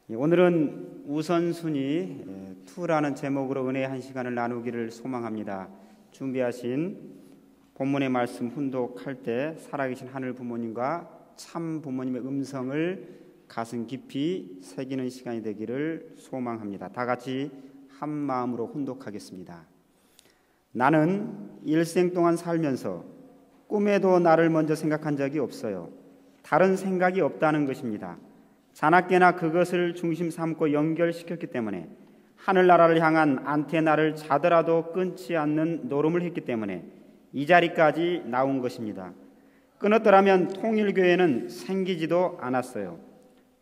오늘은 우선순위 2라는 제목으로 은혜의 한 시간을 나누기를 소망합니다. 준비하신 본문의 말씀 훈독할 때 살아계신 하늘 부모님과 참 부모님의 음성을 가슴 깊이 새기는 시간이 되기를 소망합니다. 다 같이 한 마음으로 훈독하겠습니다. 나는 일생 동안 살면서 꿈에도 나를 먼저 생각한 적이 없어요. 다른 생각이 없다는 것입니다. 자나깨나 그것을 중심 삼고 연결시켰기 때문에 하늘나라를 향한 안테나를 자더라도 끊지 않는 노름을 했기 때문에 이 자리까지 나온 것입니다. 끊었더라면 통일교회는 생기지도 않았어요.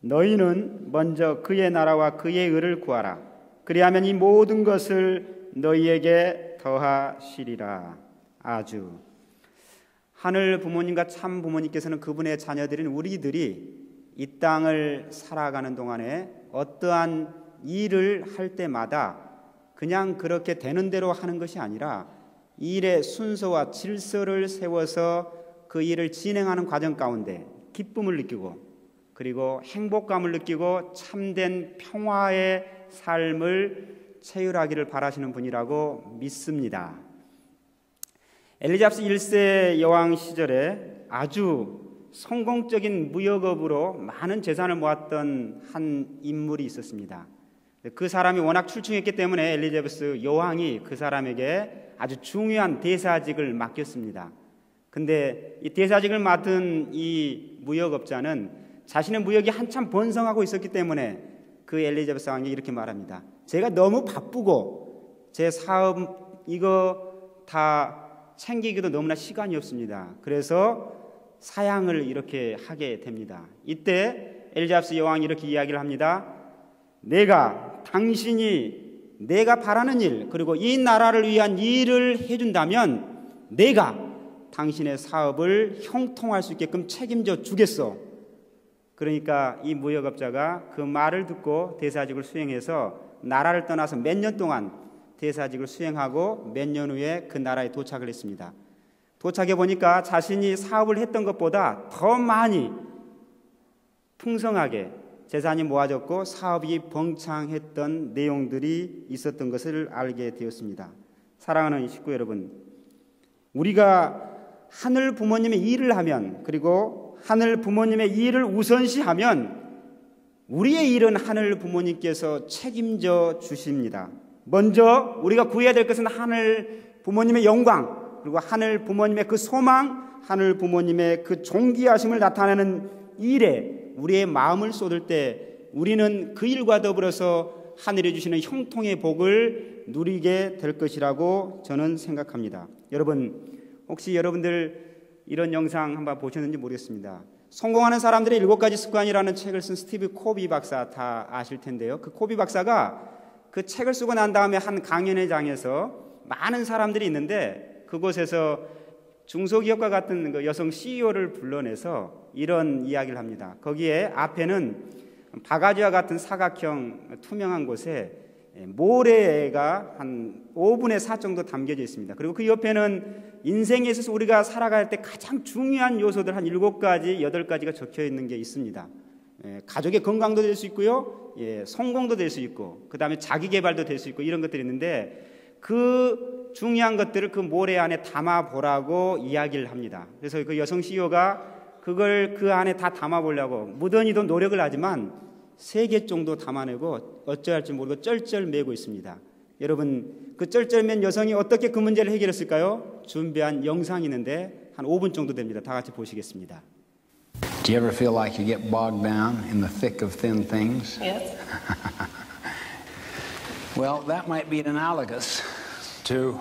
너희는 먼저 그의 나라와 그의 의를 구하라. 그리하면 이 모든 것을 너희에게 더하시리라. 아주 하늘 부모님과 참 부모님께서는 그분의 자녀들인 우리들이 이 땅을 살아가는 동안에 어떠한 일을 할 때마다 그냥 그렇게 되는 대로 하는 것이 아니라 일의 순서와 질서를 세워서 그 일을 진행하는 과정 가운데 기쁨을 느끼고 그리고 행복감을 느끼고 참된 평화의 삶을 체휼하기를 바라시는 분이라고 믿습니다. 엘리자베스 1세 여왕 시절에 아주 성공적인 무역업으로 많은 재산을 모았던 한 인물이 있었습니다. 그 사람이 워낙 출중했기 때문에 엘리자베스 여왕이 그 사람에게 아주 중요한 대사직을 맡겼습니다. 근데 이 대사직을 맡은 이 무역업자는 자신의 무역이 한참 번성하고 있었기 때문에 그 엘리자베스 왕이 이렇게 말합니다. 제가 너무 바쁘고 제 사업 이거 다 챙기기도 너무나 시간이 없습니다. 그래서 사양을 이렇게 하게 됩니다. 이때 엘리자베스 여왕이 이렇게 이야기를 합니다. 당신이 내가 바라는 일 그리고 이 나라를 위한 일을 해준다면 내가 당신의 사업을 형통할 수 있게끔 책임져 주겠소. 그러니까 이 무역업자가 그 말을 듣고 대사직을 수행해서 나라를 떠나서 몇 년 동안 대사직을 수행하고 몇 년 후에 그 나라에 도착을 했습니다. 도착해 보니까 자신이 사업을 했던 것보다 더 많이 풍성하게 재산이 모아졌고 사업이 번창했던 내용들이 있었던 것을 알게 되었습니다. 사랑하는 식구 여러분, 우리가 하늘 부모님의 일을 하면 그리고 하늘 부모님의 일을 우선시하면 우리의 일은 하늘 부모님께서 책임져 주십니다. 먼저 우리가 구해야 될 것은 하늘 부모님의 영광 그리고 하늘 부모님의 그 소망, 하늘 부모님의 그 존귀하심을 나타내는 일에 우리의 마음을 쏟을 때 우리는 그 일과 더불어서 하늘에 주시는 형통의 복을 누리게 될 것이라고 저는 생각합니다. 여러분, 혹시 여러분들 이런 영상 한번 보셨는지 모르겠습니다. 성공하는 사람들의 7가지 습관이라는 책을 쓴 스티브 코비 박사 다 아실 텐데요. 그 코비 박사가 그 책을 쓰고 난 다음에 한 강연회장에서 많은 사람들이 있는데 그곳에서 중소기업과 같은 그 여성 CEO를 불러내서 이런 이야기를 합니다. 거기에 앞에는 바가지와 같은 사각형 투명한 곳에 모래가 한 5분의 4 정도 담겨져 있습니다. 그리고 그 옆에는 인생에 있어서 우리가 살아갈 때 가장 중요한 요소들 한 7가지, 8가지가 적혀 있는 게 있습니다. 가족의 건강도 될 수 있고요, 성공도 될 수 있고, 그 다음에 자기 개발도 될 수 있고 이런 것들이 있는데 그 중요한 것들을 그 모래 안에 담아보라고 이야기를 합니다. 그래서 그 여성 CEO가 그걸 그 안에 다 담아보려고 무던히도 노력을 하지만 3개 정도 담아내고 어찌할지 모르고 쩔쩔매고 있습니다. 여러분, 그 쩔쩔맨 여성이 어떻게 그 문제를 해결했을까요? 준비한 영상이 있는데 한 5분 정도 됩니다. 다 같이 보시겠습니다. Do you ever feel like you get bogged down in the thick of thin things? Yes. Well, that might be analogous to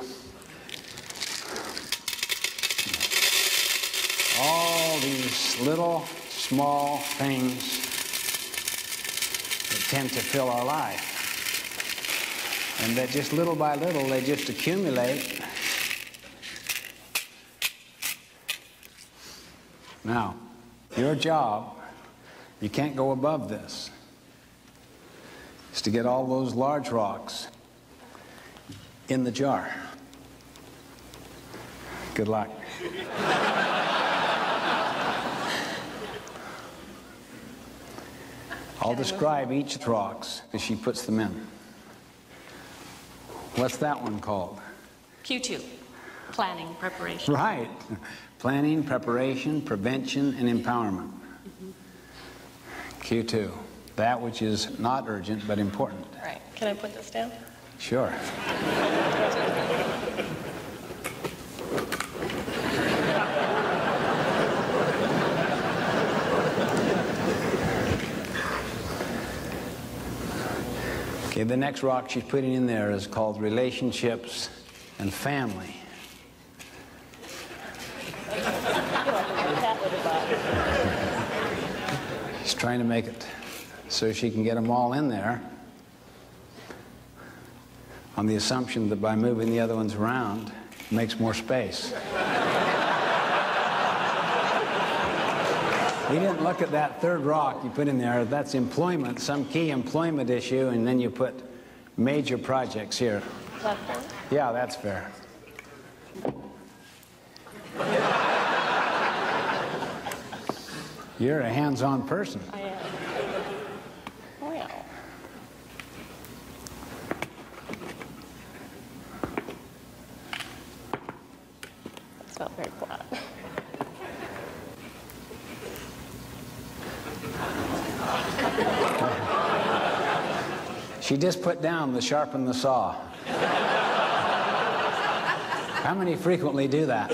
all these little, small things that tend to fill our life. And that just little by little, they just accumulate. Now, your job, you can't go above this, is to get all those large rocks in the jar. Good luck. I'll describe each of the rocks as she puts them in. What's that one called? Q2, planning, preparation. Right. Planning, preparation, prevention, and empowerment. Q2. That which is not urgent but important. Right. Can I put this down? Sure. Okay, the next rock she's putting in there is called relationships and family. She's trying to make it so she can get them all in there on the assumption that by moving the other ones around, it makes more space. You didn't look at that third rock you put in there. That's employment, some key employment issue, and then you put major projects here. Left one? Yeah, that's fair. You're a hands-on person. I am. Well. That's not very flat. She just put down the sharpen the saw. How many frequently do that?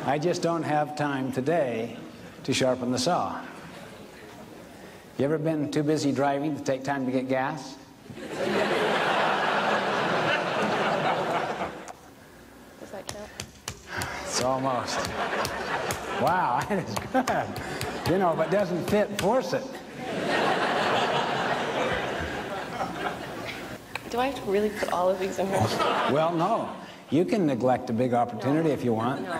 I just don't have time today to sharpen the saw. You ever been too busy driving to take time to get gas? Does that count? It's almost. Wow, that is good. You know, if it doesn't fit, force it. Do I have to really put all of these in here? Well, no. You can neglect a big opportunity if you want. No.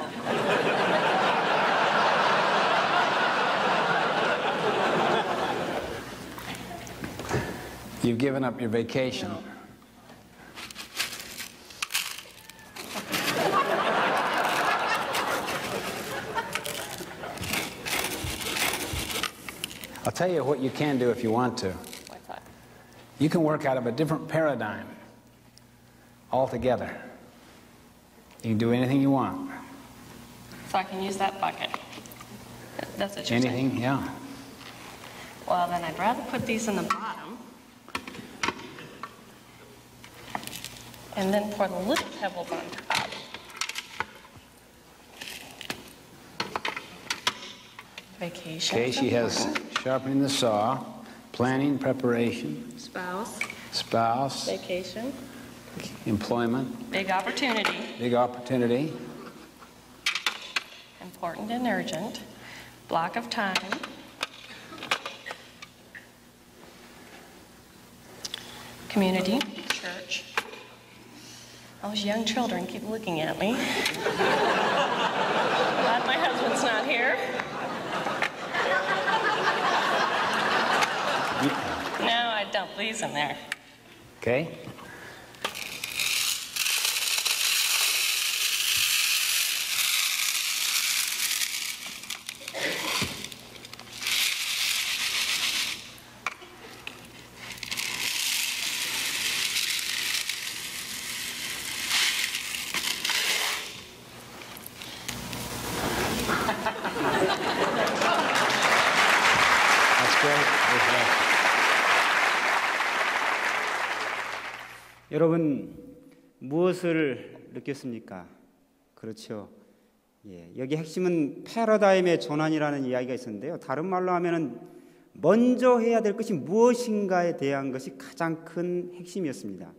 You've given up your vacation. I'll tell you what you can do if you want to. What's that? You can work out of a different paradigm altogether. You can do anything you want. So I can use that bucket. That's what you're saying. Anything, yeah. Well, then I'd rather put these in the bottom. And then pour the little pebbles on top. Vacation. Okay, she has sharpening the saw, planning, preparation, spouse, Vacation. employment, Big opportunity. big opportunity, Important and urgent. Block of time. Community. Church. Those young children keep looking at me. Glad my husband's not here. No, I dump these in there. okay? 여러분 무엇을 느꼈습니까? 그렇죠. 예, 여기 핵심은 패러다임의 전환이라는 이야기가 있었는데요. 다른 말로 하면은 먼저 해야 될 것이 무엇인가에 대한 것이 가장 큰 핵심이었습니다.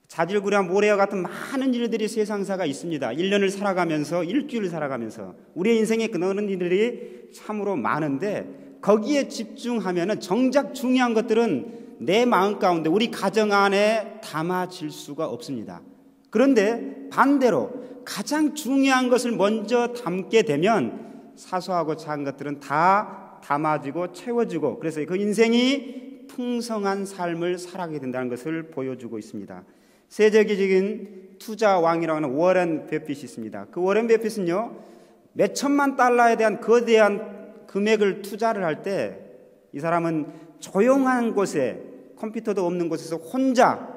자질구레한 모래와 같은 많은 일들이 세상사가 있습니다. 1년을 살아가면서 일주일을 살아가면서 우리의 인생에 그런 일들이 참으로 많은데 거기에 집중하면은 정작 중요한 것들은 내 마음 가운데 우리 가정 안에 담아질 수가 없습니다. 그런데 반대로 가장 중요한 것을 먼저 담게 되면 사소하고 작은 것들은 다 담아지고 채워지고 그래서 그 인생이 풍성한 삶을 살아가게 된다는 것을 보여주고 있습니다. 세계적인 투자 왕이라고 하는 워렌 버핏이 있습니다. 그 워렌 버핏은요, 몇 천만 달러에 대한 거대한 금액을 투자를 할 때 이 사람은 조용한 곳에, 컴퓨터도 없는 곳에서 혼자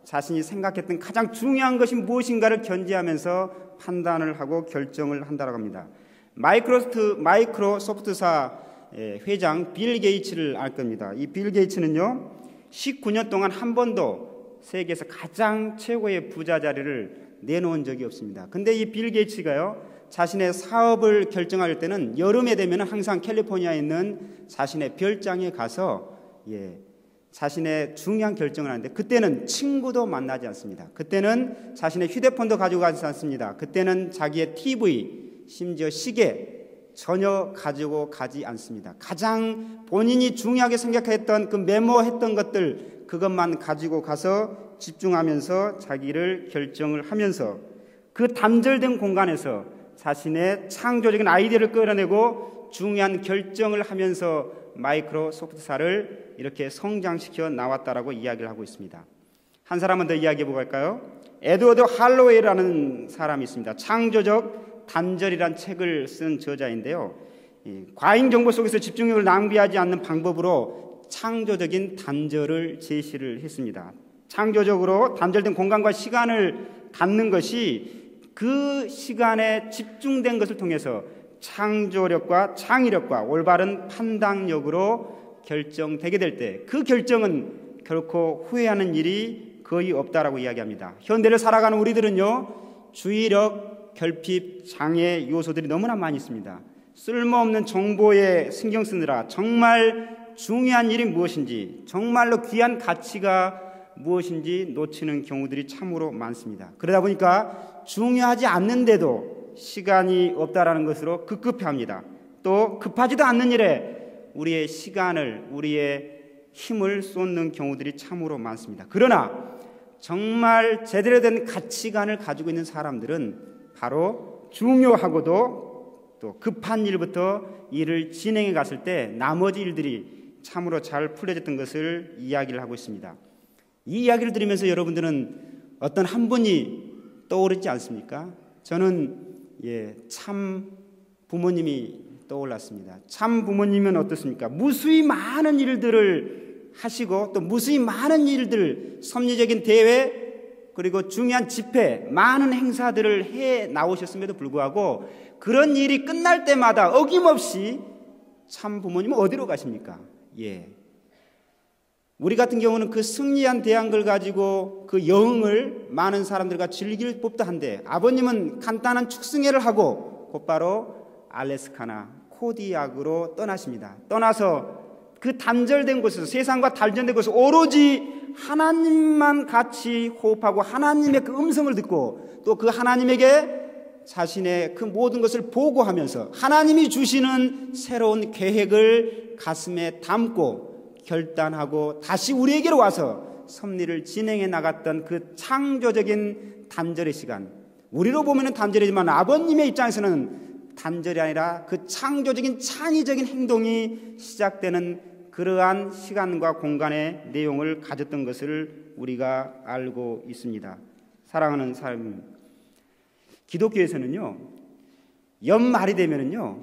자신이 생각했던 가장 중요한 것이 무엇인가를 견지하면서 판단을 하고 결정을 한다고 합니다. 마이크로소프트사 회장 빌 게이츠를 알 겁니다. 이 빌 게이츠는요, 19년 동안 한 번도 세계에서 가장 최고의 부자 자리를 내놓은 적이 없습니다. 근데 이 빌 게이츠가요, 자신의 사업을 결정할 때는 여름에 되면 항상 캘리포니아에 있는 자신의 별장에 가서 자신의 중요한 결정을 하는데, 그때는 친구도 만나지 않습니다. 그때는 자신의 휴대폰도 가지고 가지 않습니다. 그때는 자기의 TV, 심지어 시계 전혀 가지고 가지 않습니다. 가장 본인이 중요하게 생각했던 그 메모했던 것들, 그것만 가지고 가서 집중하면서 자기를 결정을 하면서 그 단절된 공간에서 자신의 창조적인 아이디어를 끌어내고 중요한 결정을 하면서 마이크로소프트사를 이렇게 성장시켜 나왔다라고 이야기를 하고 있습니다. 한 사람은 더 이야기해 보고 갈까요? 에드워드 할로웨이라는 사람이 있습니다. 창조적 단절이란 책을 쓴 저자인데요, 과잉 정보 속에서 집중력을 낭비하지 않는 방법으로 창조적인 단절을 제시를 했습니다. 창조적으로 단절된 공간과 시간을 갖는 것이 그 시간에 집중된 것을 통해서 창조력과 창의력과 올바른 판단력으로 결정되게 될 때 그 결정은 결코 후회하는 일이 거의 없다라고 이야기합니다. 현대를 살아가는 우리들은요, 주의력, 결핍, 장애 요소들이 너무나 많이 있습니다. 쓸모없는 정보에 신경 쓰느라 정말 중요한 일이 무엇인지, 정말로 귀한 가치가 무엇인지 놓치는 경우들이 참으로 많습니다. 그러다 보니까 중요하지 않는데도 시간이 없다라는 것으로 급급해합니다. 또 급하지도 않는 일에 우리의 시간을, 우리의 힘을 쏟는 경우들이 참으로 많습니다. 그러나 정말 제대로 된 가치관을 가지고 있는 사람들은 바로 중요하고도 또 급한 일부터 일을 진행해 갔을 때 나머지 일들이 참으로 잘 풀려졌던 것을 이야기를 하고 있습니다. 이 이야기를 들으면서 여러분들은 어떤 한 분이 떠오르지 않습니까? 저는 참 부모님이 떠올랐습니다. 참 부모님은 어떻습니까? 무수히 많은 일들을 하시고 또 무수히 많은 일들, 섭리적인 대회 그리고 중요한 집회, 많은 행사들을 해 나오셨음에도 불구하고 그런 일이 끝날 때마다 어김없이 참 부모님은 어디로 가십니까? 우리 같은 경우는 그 승리한 대항을 가지고 그 여흥을 많은 사람들과 즐길 법도 한데, 아버님은 간단한 축승회를 하고 곧바로 알래스카나 코디악으로 떠나십니다. 떠나서 그 단절된 곳에서, 세상과 단절된 곳에서 오로지 하나님만 같이 호흡하고 하나님의 그 음성을 듣고 또 그 하나님에게 자신의 그 모든 것을 보고하면서 하나님이 주시는 새로운 계획을 가슴에 담고 결단하고 다시 우리에게로 와서 섭리를 진행해 나갔던 그 창조적인 단절의 시간, 우리로 보면 단절이지만 아버님의 입장에서는 단절이 아니라 그 창조적인 창의적인 행동이 시작되는 그러한 시간과 공간의 내용을 가졌던 것을 우리가 알고 있습니다. 사랑하는 사람, 기독교에서는요, 연말이 되면은요,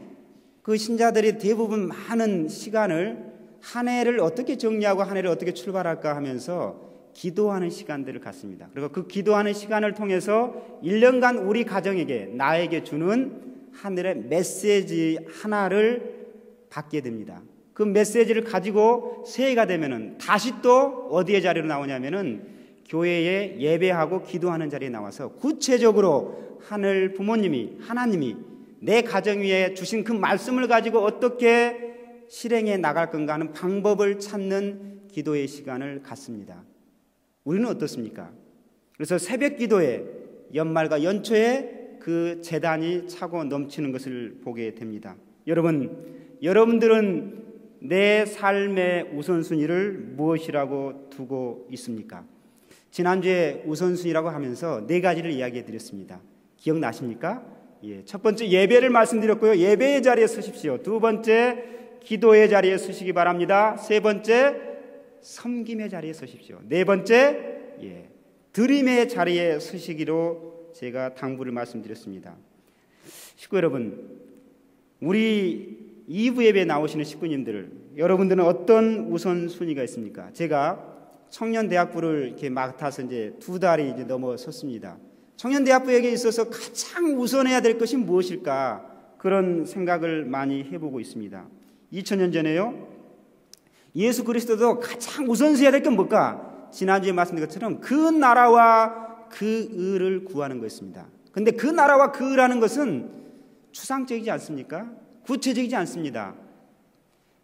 그 신자들이 대부분 많은 시간을 한 해를 어떻게 정리하고 한 해를 어떻게 출발할까 하면서 기도하는 시간들을 갖습니다. 그리고 그 기도하는 시간을 통해서 1년간 우리 가정에게, 나에게 주는 하늘의 메시지 하나를 받게 됩니다. 그 메시지를 가지고 새해가 되면은 다시 또 어디에 자리로 나오냐면은 교회에 예배하고 기도하는 자리에 나와서 구체적으로 하늘 부모님이, 하나님이 내 가정 위에 주신 그 말씀을 가지고 어떻게 실행해 나갈 건가 하는 방법을 찾는 기도의 시간을 갖습니다. 우리는 어떻습니까? 그래서 새벽 기도에 연말과 연초에 그 재단이 차고 넘치는 것을 보게 됩니다. 여러분들은 내 삶의 우선순위를 무엇이라고 두고 있습니까? 지난주에 우선순위라고 하면서 4가지를 이야기해 드렸습니다. 기억나십니까? 첫 번째 예배를 말씀드렸고요. 예배의 자리에 서십시오. 두 번째 기도의 자리에 서시기 바랍니다. 세 번째 섬김의 자리에 서십시오. 네 번째 드림의 자리에 서시기로 제가 당부를 말씀드렸습니다. 식구 여러분, 우리 2부 예배에 나오시는 식구님들, 여러분들은 어떤 우선순위가 있습니까? 제가 청년대학부를 이렇게 맡아서 이제 2달이 이제 넘어섰습니다. 청년대학부에게 있어서 가장 우선해야 될 것이 무엇일까? 그런 생각을 많이 해보고 있습니다. 2000년 전에요, 예수 그리스도도 가장 우선시해야 될 건 뭘까? 지난주에 말씀드린 것처럼 그 나라와 그 의를 구하는 것입니다. 근데 그 나라와 그 의라는 것은 추상적이지 않습니까? 구체적이지 않습니다.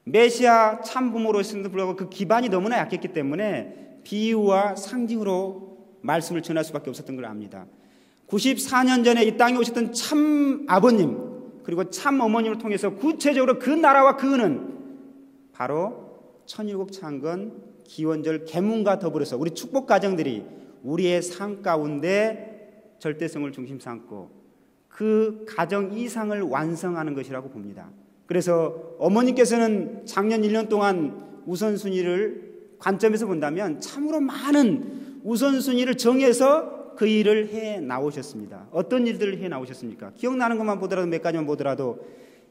메시아 참부모로서도 불구하고 그 기반이 너무나 약했기 때문에 비유와 상징으로 말씀을 전할 수밖에 없었던 걸 압니다. 94년 전에 이 땅에 오셨던 참 아버님 그리고 참 어머님을 통해서 구체적으로 그 나라와 그 의는 바로 천일국 창건 기원절 계문과 더불어서 우리 축복 가정들이 우리의 삶 가운데 절대성을 중심 삼고 그 가정 이상을 완성하는 것이라고 봅니다. 그래서 어머니께서는 작년 1년 동안 우선순위를 관점에서 본다면 참으로 많은 우선순위를 정해서 그 일을 해 나오셨습니다. 어떤 일들을 해 나오셨습니까? 기억나는 것만 보더라도 몇 가지만 보더라도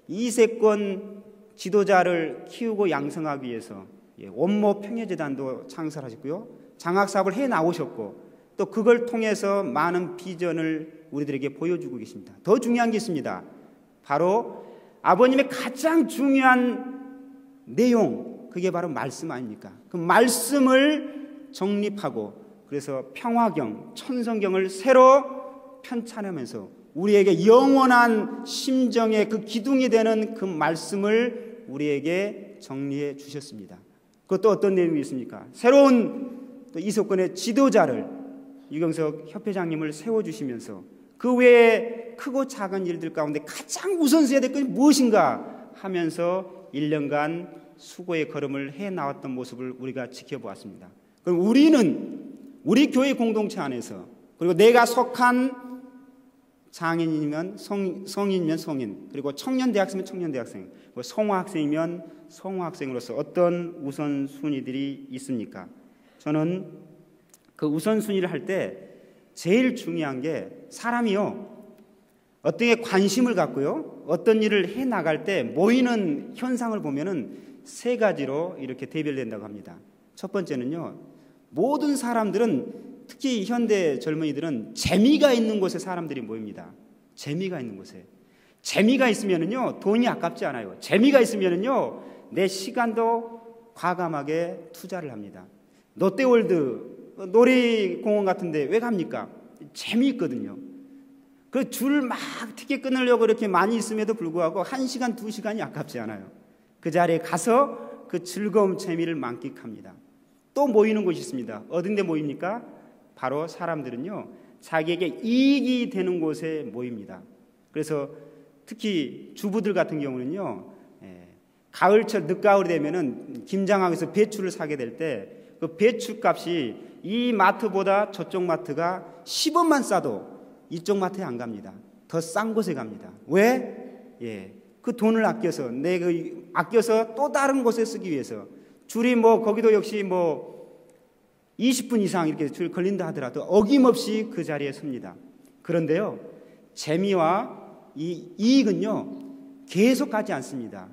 이세권 지도자를 키우고 양성하기 위해서 원모 평화재단도 창설하셨고요. 장학사업을 해 나오셨고 또 그걸 통해서 많은 비전을 우리들에게 보여주고 계십니다. 더 중요한 게 있습니다. 바로 아버님의 가장 중요한 내용, 그게 바로 말씀 아닙니까? 그 말씀을 정립하고 그래서 평화경, 천성경을 새로 편찬하면서 우리에게 영원한 심정의 그 기둥이 되는 그 말씀을 우리에게 정리해 주셨습니다. 그것도 어떤 내용이 있습니까? 새로운 또 이석권의 지도자를 유경석 협회장님을 세워주시면서 그 외에 크고 작은 일들 가운데 가장 우선시해야 될 것이 무엇인가 하면서 1년간 수고의 걸음을 해 나왔던 모습을 우리가 지켜보았습니다. 그럼 우리는 우리 교회 공동체 안에서 그리고 내가 속한 장인이면 성인이면 성인 그리고 청년대학생이면 청년대학생 그리고 성화학생이면 성화학생으로서 어떤 우선순위들이 있습니까? 저는 그 우선순위를 할 때 제일 중요한 게 사람이요 어떤 게 관심을 갖고요 어떤 일을 해 나갈 때 모이는 현상을 보면은 3가지로 이렇게 대별된다고 합니다. 첫 번째는요, 모든 사람들은 특히 현대 젊은이들은 재미가 있는 곳에 사람들이 모입니다. 재미가 있는 곳에. 재미가 있으면은요 돈이 아깝지 않아요. 재미가 있으면은요 내 시간도 과감하게 투자를 합니다. 롯데월드 놀이공원 같은데 왜 갑니까? 재미있거든요. 그 줄 막 티켓 끊으려고 이렇게 많이 있음에도 불구하고 1시간, 2시간이 아깝지 않아요. 그 자리에 가서 그 즐거움, 재미를 만끽합니다. 또 모이는 곳이 있습니다. 어딘데 모입니까? 바로 사람들은요 자기에게 이익이 되는 곳에 모입니다. 그래서 특히 주부들 같은 경우는요 가을철 늦가을이 되면은 김장항에서 배추를 사게 될 때 그 배추 값이 이 마트보다 저쪽 마트가 10원만 싸도 이쪽 마트에 안 갑니다. 더 싼 곳에 갑니다. 왜? 그 돈을 아껴서 아껴서 또 다른 곳에 쓰기 위해서 줄이 거기도 역시 20분 이상 이렇게 줄 걸린다 하더라도 어김없이 그 자리에 섭니다. 그런데요 재미와 이 이익은요 계속 가지 않습니다.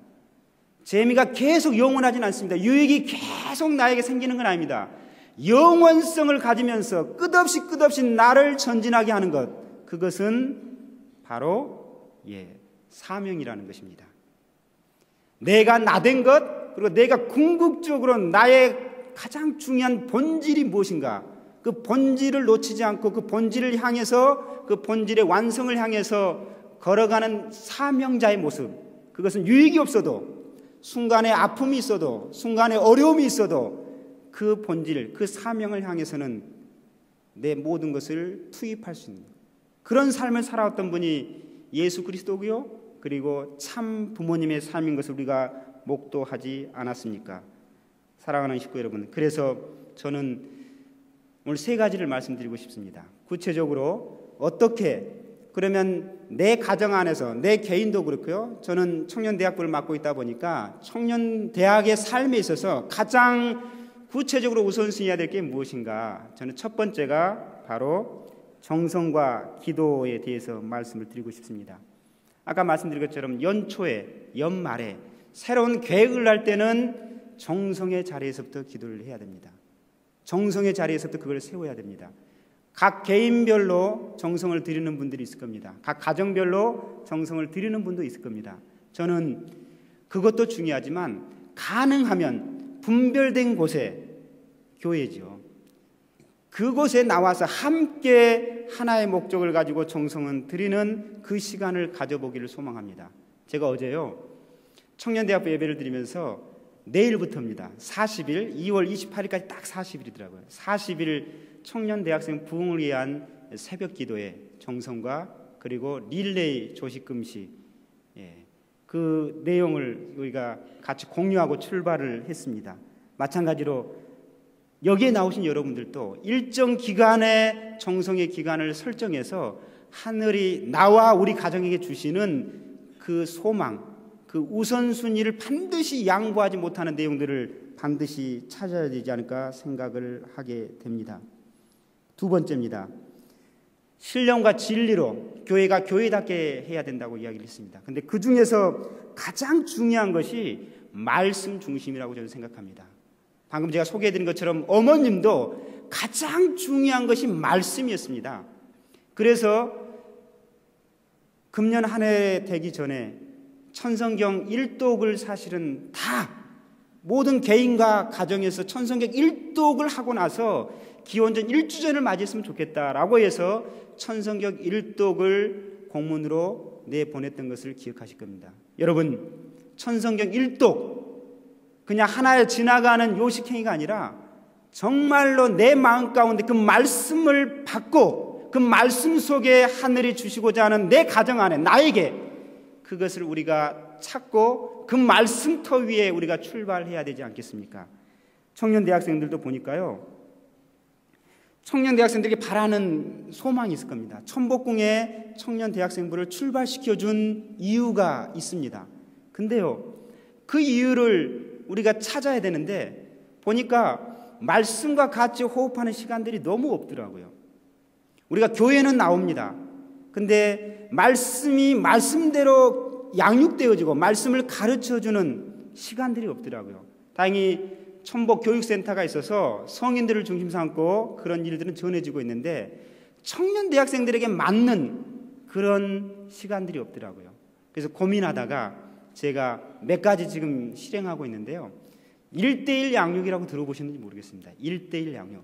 재미가 계속 영원하진 않습니다. 유익이 계속 나에게 생기는 건 아닙니다. 영원성을 가지면서 끝없이 나를 전진하게 하는 것, 그것은 바로 사명이라는 것입니다. 내가 나된 것, 그리고 내가 궁극적으로 나의 가장 중요한 본질이 무엇인가, 그 본질을 놓치지 않고 그 본질을 향해서 그 본질의 완성을 향해서 걸어가는 사명자의 모습, 그것은 유익이 없어도 순간에 아픔이 있어도 순간에 어려움이 있어도 그 본질, 그 사명을 향해서는 내 모든 것을 투입할 수 있는 그런 삶을 살아왔던 분이 예수 그리스도고요. 그리고 참 부모님의 삶인 것을 우리가 목도하지 않았습니까? 사랑하는 식구 여러분, 그래서 저는 오늘 3가지를 말씀드리고 싶습니다. 구체적으로 어떻게 그러면 내 가정 안에서 내 개인도 그렇고요. 저는 청년대학부를 맡고 있다 보니까 청년대학의 삶에 있어서 가장 구체적으로 우선순위해야 될 게 무엇인가? 저는 첫 번째가 바로 정성과 기도에 대해서 말씀을 드리고 싶습니다. 아까 말씀드린 것처럼 연초에 연말에 새로운 계획을 할 때는 정성의 자리에서부터 기도를 해야 됩니다. 정성의 자리에서부터 그걸 세워야 됩니다. 각 개인별로 정성을 드리는 분들이 있을 겁니다. 각 가정별로 정성을 드리는 분도 있을 겁니다. 저는 그것도 중요하지만 가능하면 분별된 곳에, 교회죠, 그곳에 나와서 함께 하나의 목적을 가지고 정성을 드리는 그 시간을 가져보기를 소망합니다. 제가 어제요, 청년대학부 예배를 드리면서 내일부터입니다. 40일, 2월 28일까지 딱 40일이더라고요. 40일 청년대학생 부흥을 위한 새벽 기도의 정성과 그리고 릴레이 조식금식, 그 내용을 우리가 같이 공유하고 출발을 했습니다. 마찬가지로 여기에 나오신 여러분들도 일정 기간의 정성의 기간을 설정해서 하늘이 나와 우리 가정에게 주시는 그 소망, 그 우선순위를 반드시 양보하지 못하는 내용들을 반드시 찾아야 되지 않을까 생각을 하게 됩니다. 두 번째입니다. 신령과 진리로 교회가 교회답게 해야 된다고 이야기를 했습니다. 근데 그 중에서 가장 중요한 것이 말씀 중심이라고 저는 생각합니다. 방금 제가 소개해드린 것처럼 어머님도 가장 중요한 것이 말씀이었습니다. 그래서 금년 한 해 되기 전에 천성경 1독을 사실은 다 모든 개인과 가정에서 천성경 1독을 하고 나서 기원전 1주년을 맞이했으면 좋겠다라고 해서 천성경 1독을 공문으로 내보냈던 것을 기억하실 겁니다. 여러분, 천성경 1독 그냥 하나의 지나가는 요식행위가 아니라 정말로 내 마음 가운데 그 말씀을 받고 그 말씀 속에 하늘이 주시고자 하는 내 가정 안에 나에게 그것을 우리가 찾고 그 말씀터 위에 우리가 출발해야 되지 않겠습니까? 청년 대학생들도 보니까요, 청년 대학생들에게 바라는 소망이 있을 겁니다. 천복궁에 청년 대학생부를 출발시켜준 이유가 있습니다. 근데요, 그 이유를 우리가 찾아야 되는데 보니까 말씀과 같이 호흡하는 시간들이 너무 없더라고요. 우리가 교회는 나옵니다. 근데 말씀이 말씀대로 양육되어지고 말씀을 가르쳐주는 시간들이 없더라고요. 다행히 천복교육센터가 있어서 성인들을 중심 삼고 그런 일들은 전해지고 있는데 청년 대학생들에게 맞는 그런 시간들이 없더라고요. 그래서 고민하다가 제가 몇 가지 지금 실행하고 있는데요. 1:1 양육이라고 들어보셨는지 모르겠습니다. 1:1 양육.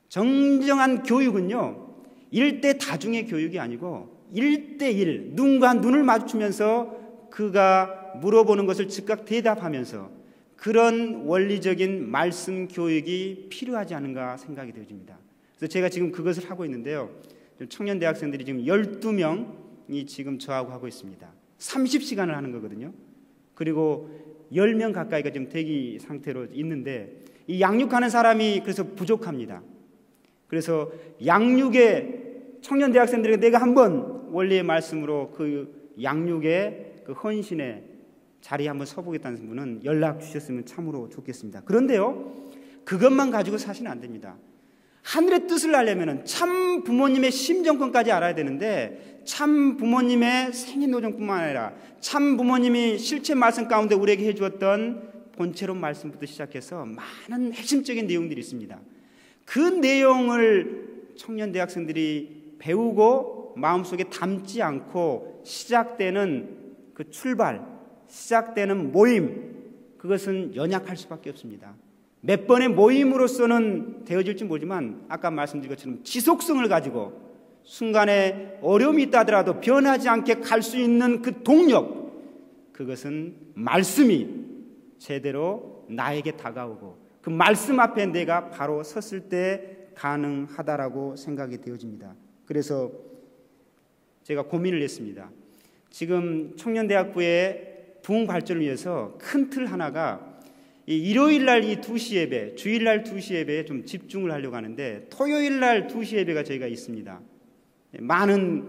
정정한 교육은요, 1대 다중의 교육이 아니고 1:1, 눈과 눈을 마주치면서 그가 물어보는 것을 즉각 대답하면서 그런 원리적인 말씀 교육이 필요하지 않은가 생각이 되어집니다. 그래서 제가 지금 그것을 하고 있는데요. 청년 대학생들이 지금 12명이 지금 저하고 하고 있습니다. 30시간을 하는 거거든요. 그리고 10명 가까이가 지금 대기 상태로 있는데 이 양육하는 사람이 그래서 부족합니다. 그래서 양육의 청년 대학생들에게 내가 한번 원리의 말씀으로 그 양육의 그 헌신의 자리에 한번 서보겠다는 분은 연락 주셨으면 참으로 좋겠습니다. 그런데요, 그것만 가지고 사시는 안 됩니다. 하늘의 뜻을 알려면 참 부모님의 심정권까지 알아야 되는데 참 부모님의 생애노정뿐만 아니라 참 부모님이 실체 말씀 가운데 우리에게 해주었던 본체론 말씀부터 시작해서 많은 핵심적인 내용들이 있습니다. 그 내용을 청년 대학생들이 배우고 마음속에 담지 않고 시작되는 그 출발, 시작되는 모임, 그것은 연약할 수밖에 없습니다. 몇 번의 모임으로서는 되어질지 모르지만 아까 말씀드린 것처럼 지속성을 가지고 순간에 어려움이 있다 하더라도 변하지 않게 갈 수 있는 그 동력, 그것은 말씀이 제대로 나에게 다가오고 그 말씀 앞에 내가 바로 섰을 때 가능하다라고 생각이 되어집니다. 그래서 제가 고민을 했습니다. 지금 청년대학부의 부흥 발전을 위해서 큰 틀 하나가 이 일요일날 이 2시 예배, 주일날 2시 예배에 좀 집중을 하려고 하는데 토요일날 2시 예배가 저희가 있습니다. 많은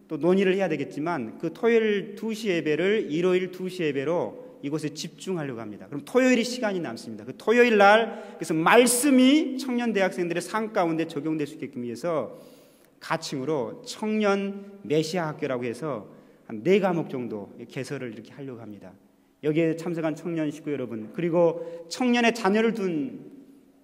또 논의를 해야 되겠지만 그 토요일 2시 예배를 일요일 2시 예배로 이곳에 집중하려고 합니다. 그럼 토요일이 시간이 남습니다. 그 토요일날 그래서 말씀이 청년 대학생들의 삶 가운데 적용될 수 있게끔 위해서 가칭으로 청년 메시아 학교라고 해서 한 4과목 정도 개설을 이렇게 하려고 합니다. 여기에 참석한 청년 식구 여러분, 그리고 청년의 자녀를 둔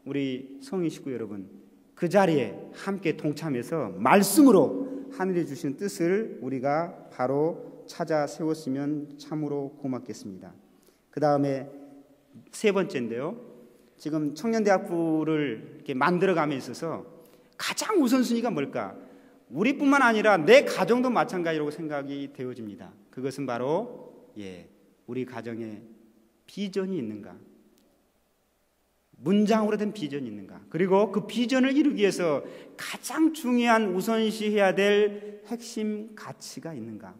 우리 성인 식구 여러분, 그 자리에 함께 동참해서 말씀으로 하늘이 주신 뜻을 우리가 바로 찾아 세웠으면 참으로 고맙겠습니다. 그 다음에 세 번째인데요, 지금 청년대학부를 이렇게 만들어감에 있어서 가장 우선순위가 뭘까? 우리뿐만 아니라 내 가정도 마찬가지라고 생각이 되어집니다. 그것은 바로 우리 가정에 비전이 있는가, 문장으로 된 비전이 있는가, 그리고 그 비전을 이루기 위해서 가장 중요한 우선시해야 될 핵심 가치가 있는가.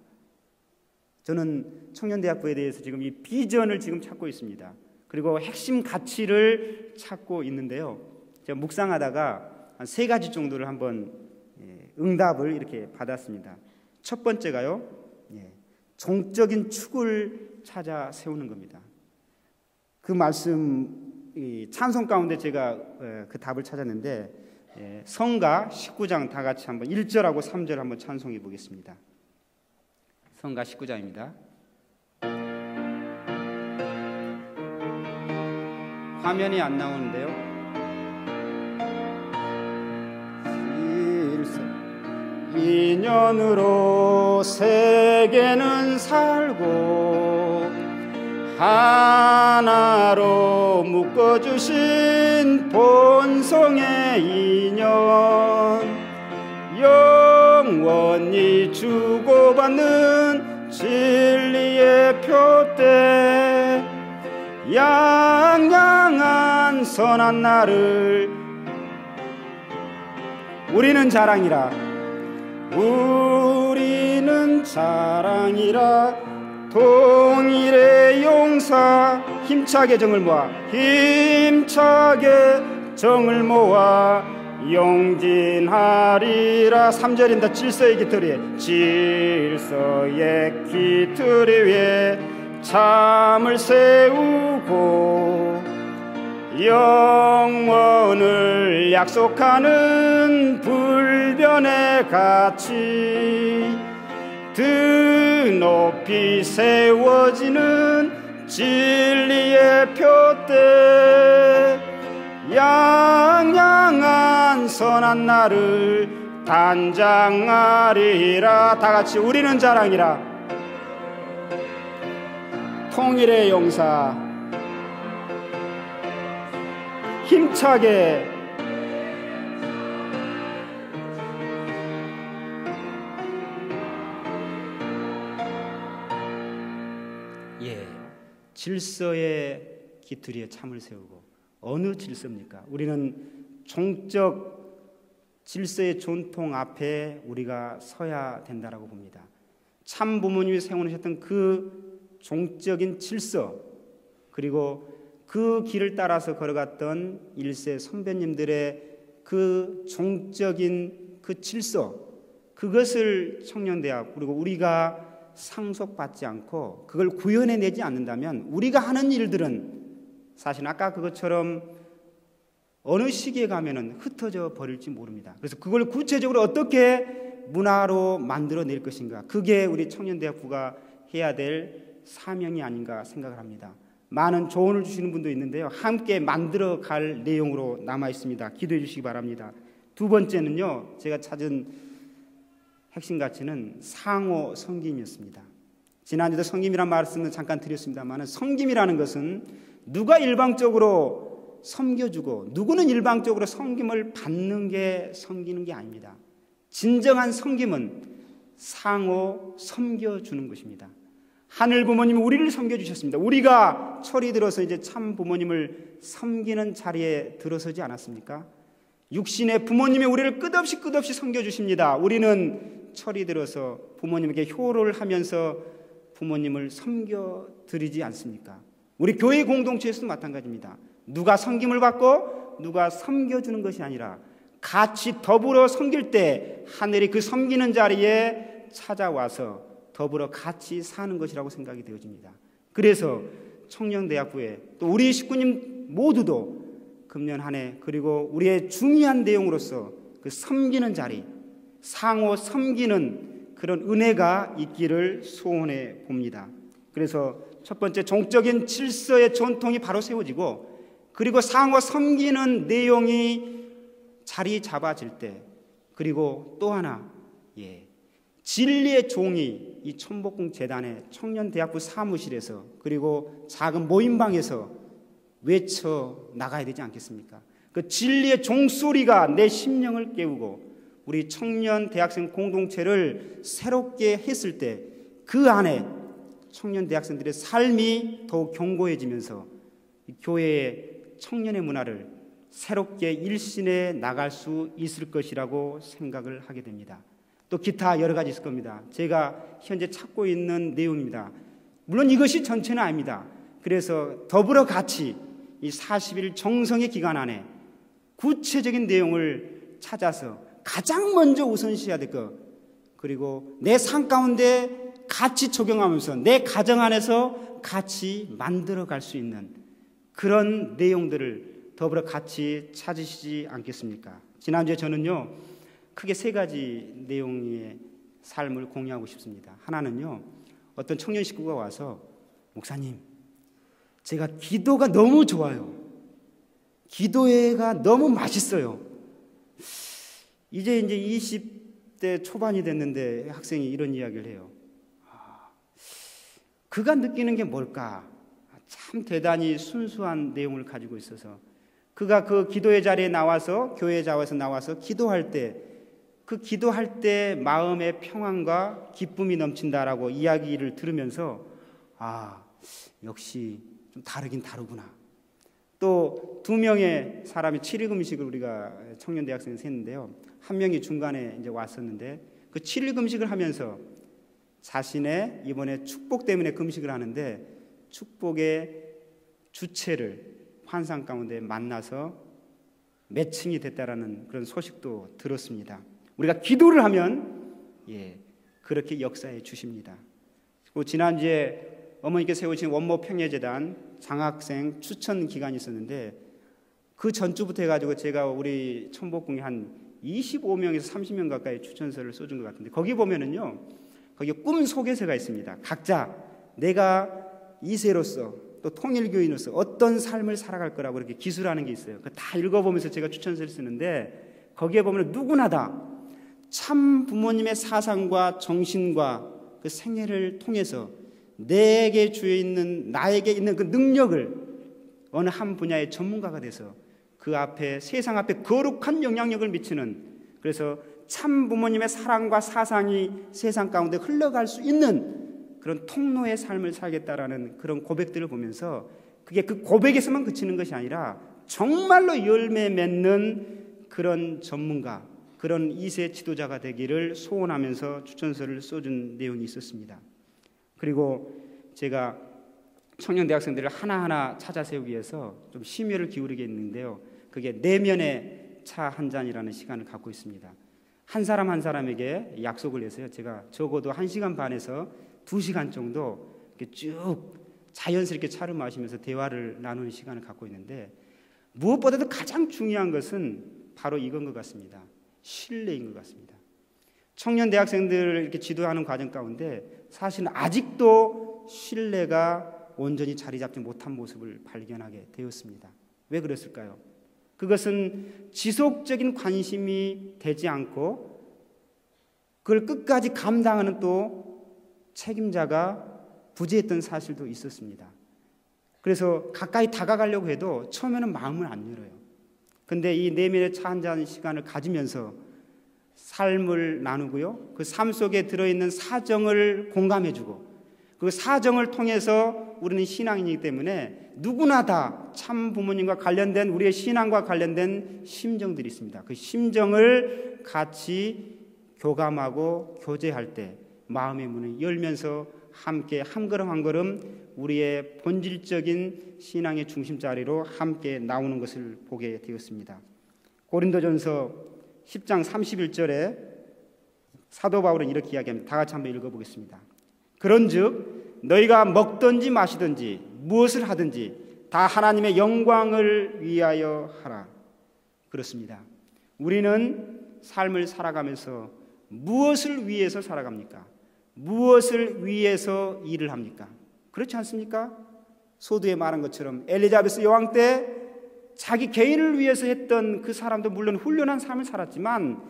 저는 청년대학부에 대해서 지금 이 비전을 지금 찾고 있습니다. 그리고 핵심 가치를 찾고 있는데요, 제가 묵상하다가 한 세 가지 정도를 한번 응답을 이렇게 받았습니다. 첫 번째가요, 종적인 축을 찾아 세우는 겁니다. 그 말씀 찬송 가운데 제가 그 답을 찾았는데, 성가 19장 다 같이 한번 1절하고 3절 한번 찬송해 보겠습니다. 성가 19장입니다. 화면이 안 나오는데요. 인연으로 세계는 살고 하나로 묶어주신 본성의 인연, 영원히 주고받는 진리의 표대, 양양한 선한 날을 우리는 자랑이라, 우리는 자랑이라. 통일의 용사 힘차게 정을 모아, 힘차게 정을 모아 용진하리라. 3절입니다. 질서의 깃털 위에, 질서의 깃털 위에 참을 세우고 영원을 약속하는 불변의 가치, 드높이 세워지는 진리의 표대, 양양한 선한 날을 단장하리라. 다같이 우리는 자랑이라. 통일의 용사 힘차게 질서의 기틀에 참을 세우고. 어느 질서입니까? 우리는 종적 질서의 전통 앞에 우리가 서야 된다라고 봅니다. 참 부모님이 세워놓으셨던 그 종적인 질서, 그리고 그 길을 따라서 걸어갔던 일세 선배님들의 그 종적인 그 질서, 그것을 청년대학, 그리고 우리가 상속받지 않고 그걸 구현해내지 않는다면 우리가 하는 일들은 사실 아까 그것처럼 어느 시기에 가면은 흩어져 버릴지 모릅니다. 그래서 그걸 구체적으로 어떻게 문화로 만들어낼 것인가, 그게 우리 청년대학부가 해야 될 사명이 아닌가 생각을 합니다. 많은 조언을 주시는 분도 있는데요, 함께 만들어 갈 내용으로 남아 있습니다. 기도해 주시기 바랍니다. 두 번째는요, 제가 찾은 핵심 가치는 상호 섬김이었습니다. 지난주도 섬김이란 말씀을 잠깐 드렸습니다만, 섬김이라는 것은 누가 일방적으로 섬겨주고 누구는 일방적으로 섬김을 받는 게 섬기는 게 아닙니다. 진정한 섬김은 상호 섬겨주는 것입니다. 하늘 부모님이 우리를 섬겨주셨습니다. 우리가 철이 들어서 이제 참 부모님을 섬기는 자리에 들어서지 않았습니까? 육신의 부모님이 우리를 끝없이 섬겨주십니다. 우리는 철이 들어서 부모님에게 효를 하면서 부모님을 섬겨드리지 않습니까? 우리 교회 공동체에서도 마찬가지입니다. 누가 섬김을 받고 누가 섬겨주는 것이 아니라 같이 더불어 섬길 때 하늘이 그 섬기는 자리에 찾아와서 더불어 같이 사는 것이라고 생각이 되어집니다. 그래서 청년대학부에 또 우리 식구님 모두도 금년 한 해, 그리고 우리의 중요한 내용으로서 그 섬기는 자리, 상호 섬기는 그런 은혜가 있기를 소원해 봅니다. 그래서 첫 번째 종적인 질서의 전통이 바로 세워지고, 그리고 상호 섬기는 내용이 자리 잡아질 때, 그리고 또 하나, 진리의 종이 이 천복궁 재단의 청년대학부 사무실에서, 그리고 작은 모임방에서 외쳐 나가야 되지 않겠습니까? 그 진리의 종소리가 내 심령을 깨우고 우리 청년 대학생 공동체를 새롭게 했을 때, 그 안에 청년 대학생들의 삶이 더욱 견고해지면서 교회의 청년의 문화를 새롭게 일신해 나갈 수 있을 것이라고 생각을 하게 됩니다. 또 기타 여러 가지 있을 겁니다. 제가 현재 찾고 있는 내용입니다. 물론 이것이 전체는 아닙니다. 그래서 더불어 같이 이 40일 정성의 기간 안에 구체적인 내용을 찾아서 가장 먼저 우선시해야 될 것, 그리고 내 삶 가운데 같이 적용하면서 내 가정 안에서 같이 만들어갈 수 있는 그런 내용들을 더불어 같이 찾으시지 않겠습니까? 지난주에 저는요, 크게 세 가지 내용의 삶을 공유하고 싶습니다. 하나는요, 어떤 청년 식구가 와서, 목사님, 제가 기도가 너무 좋아요. 기도회가 너무 맛있어요. 이제 20대 초반이 됐는데 학생이 이런 이야기를 해요. 그가 느끼는 게 뭘까? 참 대단히 순수한 내용을 가지고 있어서, 그가 그 기도의 자리에 나와서, 교회에 나와서 기도할 때, 그 기도할 때 마음의 평안과 기쁨이 넘친다라고 이야기를 들으면서, 역시 좀 다르긴 다르구나. 또 2명의 사람이 7일 금식을 우리가 청년 대학생에서 했는데요. 한 명이 중간에 이제 왔었는데, 그 7일 금식을 하면서 자신의 이번에 축복 때문에 금식을 하는데, 축복의 주체를 환상 가운데 만나서 매칭이 됐다라는 그런 소식도 들었습니다. 우리가 기도를 하면 그렇게 역사해 주십니다. 그리고 지난주에 어머니께서 세우신 원모 평예재단 장학생 추천 기간이 있었는데, 그 전주부터 해가지고 제가 우리 천복궁에 한 25명에서 30명 가까이 추천서를 써준 것 같은데, 거기 보면은요, 거기 꿈 소개서가 있습니다. 각자 내가 2세로서 또 통일교인으로서 어떤 삶을 살아갈 거라고 이렇게 기술하는 게 있어요. 다 읽어보면서 제가 추천서를 쓰는데, 거기에 보면 누구나 다 참 부모님의 사상과 정신과 그 생애를 통해서 나에게 있는 그 능력을 어느 한 분야의 전문가가 돼서 그 앞에, 세상 앞에 거룩한 영향력을 미치는, 그래서 참 부모님의 사랑과 사상이 세상 가운데 흘러갈 수 있는 그런 통로의 삶을 살겠다라는 그런 고백들을 보면서, 그게 그 고백에서만 그치는 것이 아니라 정말로 열매 맺는 그런 전문가, 그런 2세 지도자가 되기를 소원하면서 추천서를 써준 내용이 있었습니다. 그리고 제가 청년 대학생들을 하나하나 찾아 세우기 위해서 좀 심혈을 기울이게 했는데요, 그게 내면의 차 한 잔이라는 시간을 갖고 있습니다. 한 사람 한 사람에게 약속을 해서요, 제가 적어도 1시간 반에서 2시간 정도 이렇게 쭉 자연스럽게 차를 마시면서 대화를 나누는 시간을 갖고 있는데, 무엇보다도 가장 중요한 것은 바로 이건 것 같습니다. 신뢰인 것 같습니다. 청년 대학생들을 이렇게 지도하는 과정 가운데 사실은 아직도 신뢰가 온전히 자리 잡지 못한 모습을 발견하게 되었습니다. 왜 그랬을까요? 그것은 지속적인 관심이 되지 않고 그걸 끝까지 감당하는 또 책임자가 부재했던 사실도 있었습니다. 그래서 가까이 다가가려고 해도 처음에는 마음을 안 열어요. 근데 이 내면의 차 한잔 시간을 가지면서 삶을 나누고요, 그 삶 속에 들어있는 사정을 공감해주고, 그 사정을 통해서 우리는 신앙이기 때문에 누구나 다 참 부모님과 관련된, 우리의 신앙과 관련된 심정들이 있습니다. 그 심정을 같이 교감하고 교제할 때 마음의 문을 열면서 함께 한 걸음 한 걸음 우리의 본질적인 신앙의 중심 자리로 함께 나오는 것을 보게 되었습니다. 고린도전서 10장 31절에 사도 바울은 이렇게 이야기합니다. 다 같이 한번 읽어보겠습니다. 그런즉 너희가 먹든지 마시든지 무엇을 하든지 다 하나님의 영광을 위하여 하라. 그렇습니다. 우리는 삶을 살아가면서 무엇을 위해서 살아갑니까? 무엇을 위해서 일을 합니까? 그렇지 않습니까? 소두에 말한 것처럼 엘리자베스 여왕 때 자기 개인을 위해서 했던 그 사람도 물론 훌륭한 삶을 살았지만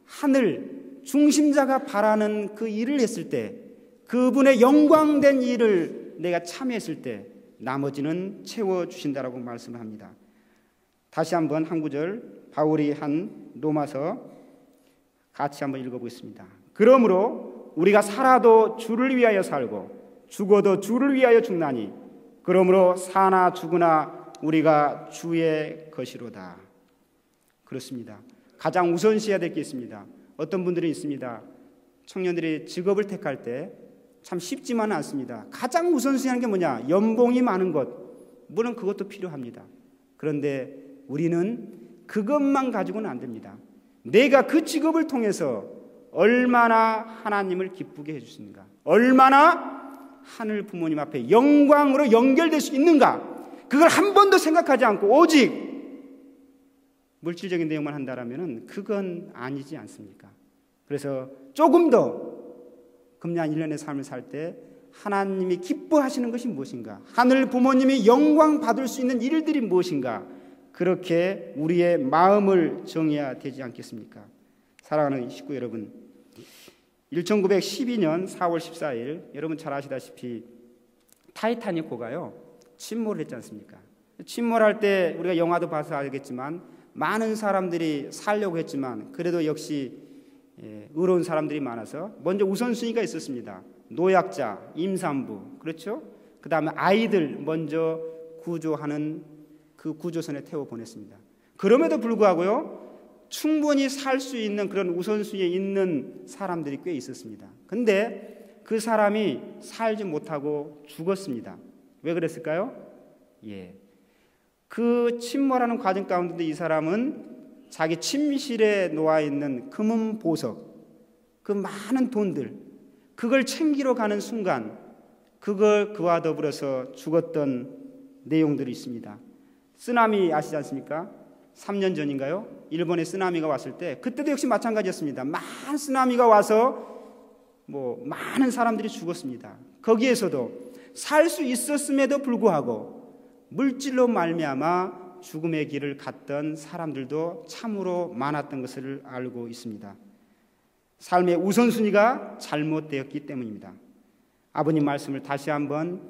하늘 중심자가 바라는 그 일을 했을 때, 그분의 영광된 일을 내가 참여했을 때 나머지는 채워주신다라고 말씀을 합니다. 다시 한번 한 구절 바울이 한 로마서 같이 한번 읽어보겠습니다. 그러므로 우리가 살아도 주를 위하여 살고 죽어도 주를 위하여 죽나니 그러므로 사나 죽으나 우리가 주의 것이로다. 그렇습니다. 가장 우선시해야 될 게 있습니다. 어떤 분들이 있습니다. 청년들이 직업을 택할 때 참 쉽지만은 않습니다. 가장 우선시하는 게 뭐냐? 연봉이 많은 것. 물론 그것도 필요합니다. 그런데 우리는 그것만 가지고는 안 됩니다. 내가 그 직업을 통해서 얼마나 하나님을 기쁘게 해주시는가, 얼마나 하늘 부모님 앞에 영광으로 연결될 수 있는가, 그걸 한 번도 생각하지 않고 오직 물질적인 내용만 한다라면 그건 아니지 않습니까? 그래서 조금 더 금년 1년의 삶을 살 때 하나님이 기뻐하시는 것이 무엇인가, 하늘 부모님이 영광 받을 수 있는 일들이 무엇인가, 그렇게 우리의 마음을 정해야 되지 않겠습니까? 사랑하는 식구 여러분, 1912년 4월 14일 여러분 잘 아시다시피 타이타닉호가요 침몰을 했지 않습니까? 침몰할 때 우리가 영화도 봐서 알겠지만 많은 사람들이 살려고 했지만 그래도 역시 의로운 사람들이 많아서 먼저 우선순위가 있었습니다. 노약자, 임산부, 그렇죠? 그 다음에 아이들 먼저 구조하는 그 구조선에 태워 보냈습니다. 그럼에도 불구하고요 충분히 살 수 있는 그런 우선순위에 있는 사람들이 꽤 있었습니다. 근데 그 사람이 살지 못하고 죽었습니다. 왜 그랬을까요? 그 침몰하는 과정 가운데 이 사람은 자기 침실에 놓아 있는 금은 보석, 그 많은 돈들, 그걸 챙기러 가는 순간 그걸 그와 더불어서 죽었던 내용들이 있습니다. 쓰나미 아시지 않습니까? 3년 전인가요? 일본에 쓰나미가 왔을 때 그때도 역시 마찬가지였습니다. 많은 쓰나미가 와서 많은 사람들이 죽었습니다. 거기에서도 살 수 있었음에도 불구하고 물질로 말미암아 죽음의 길을 갔던 사람들도 참으로 많았던 것을 알고 있습니다. 삶의 우선순위가 잘못되었기 때문입니다. 아버님 말씀을 다시 한번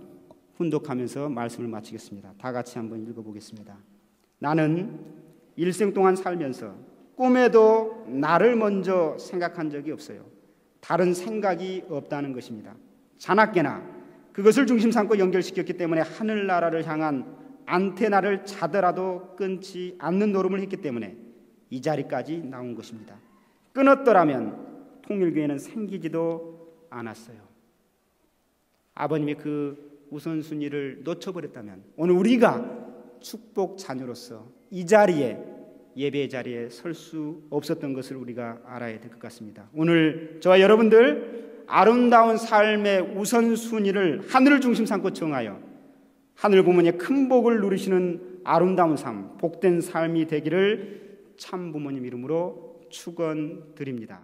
훈독하면서 말씀을 마치겠습니다. 다 같이 한번 읽어보겠습니다. 나는 일생 동안 살면서 꿈에도 나를 먼저 생각한 적이 없어요. 다른 생각이 없다는 것입니다. 자나깨나 그것을 중심 삼고 연결시켰기 때문에 하늘나라를 향한 안테나를 자더라도 끊지 않는 노름을 했기 때문에 이 자리까지 나온 것입니다. 끊었더라면 통일교회는 생기지도 않았어요. 아버님의 그 우선순위를 놓쳐버렸다면 오늘 우리가 축복 자녀로서 이 자리에, 예배의 자리에 설 수 없었던 것을 우리가 알아야 될 것 같습니다. 오늘 저와 여러분들 아름다운 삶의 우선순위를 하늘을 중심 삼고 정하여 하늘 부모님의 큰 복을 누리시는 아름다운 삶, 복된 삶이 되기를 참 부모님 이름으로 축원드립니다.